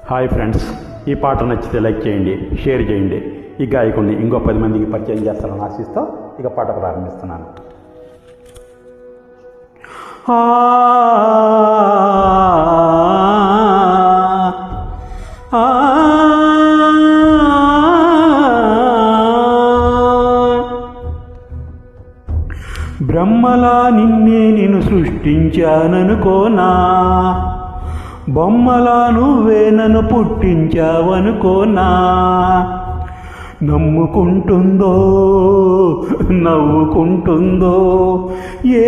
Hi friends, ఈ పాట నచ్చితే లైక్ చేయండి, షేర్ చేయండి. ఈ గాయకుడిని ఇంకో 10 మందికి పరిచయం చేస్తారని ఆశిస్తూ ఇక పాట ప్రారంభిస్తున్నాను. బ్రహ్మలా నిన్నే నేను సృష్టించాననుకోనా, బొమ్మలా నువ్వే నన్ను పుట్టించావనుకోనా. నమ్ముకుంటుందో నవ్వుకుంటుందో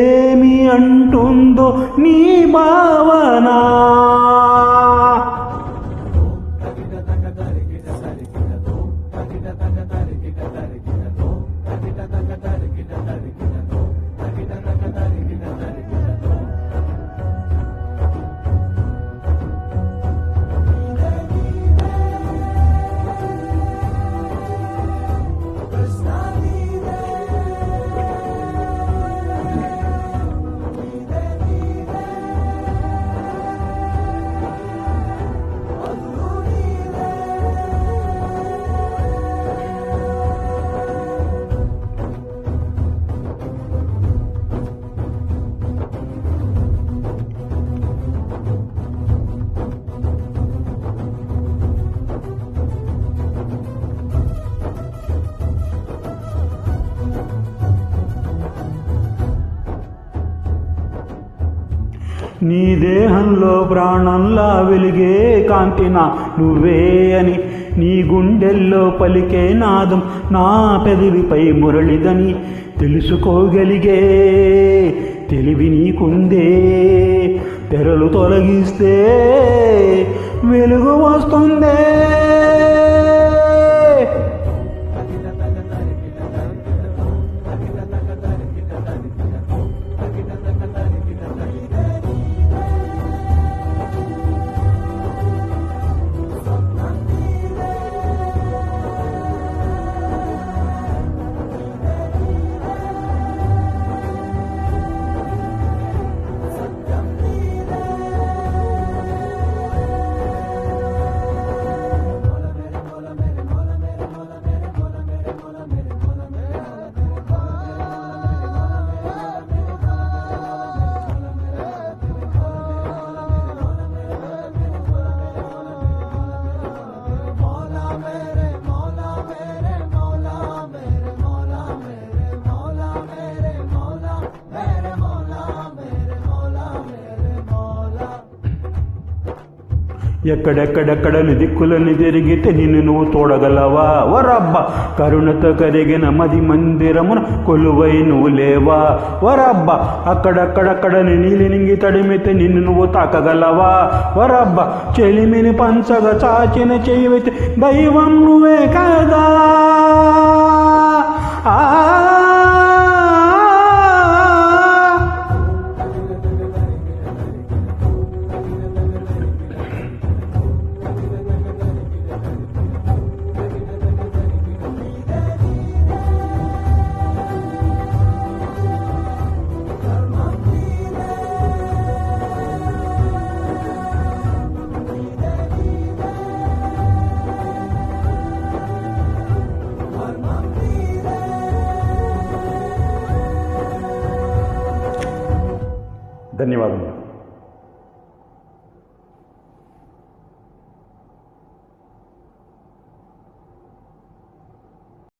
ఏమి అంటుందో నీ భావన. నీ దేహంలో ప్రాణంలా వెలిగే కాంతినా నువ్వే అని, నీ గుండెల్లో పలికే నాదం నా పెదవిపై మురళిదని తెలుసుకోగలిగే తెలివి నీకుందే. తెరలు తొలగిస్తే వెలుగు వస్తుందే. ఎక్కడెక్కడెక్కడని దిక్కులని తిరిగితే నిన్ను నువ్వు తోడగలవా? వరబ్బ కరుణతో కరిగిన మది మందిరమున కొలువై నువ్వు లేవా? వరబ్బ అక్కడక్కడక్కడని నీలినింగి తడిమితే నిన్ను నువ్వు తాకగలవా? వరబ్బ చెలిమిని పంచగా చాచిన చెయ్యితే దైవం నువ్వే కదా. ధన్యవాదములు.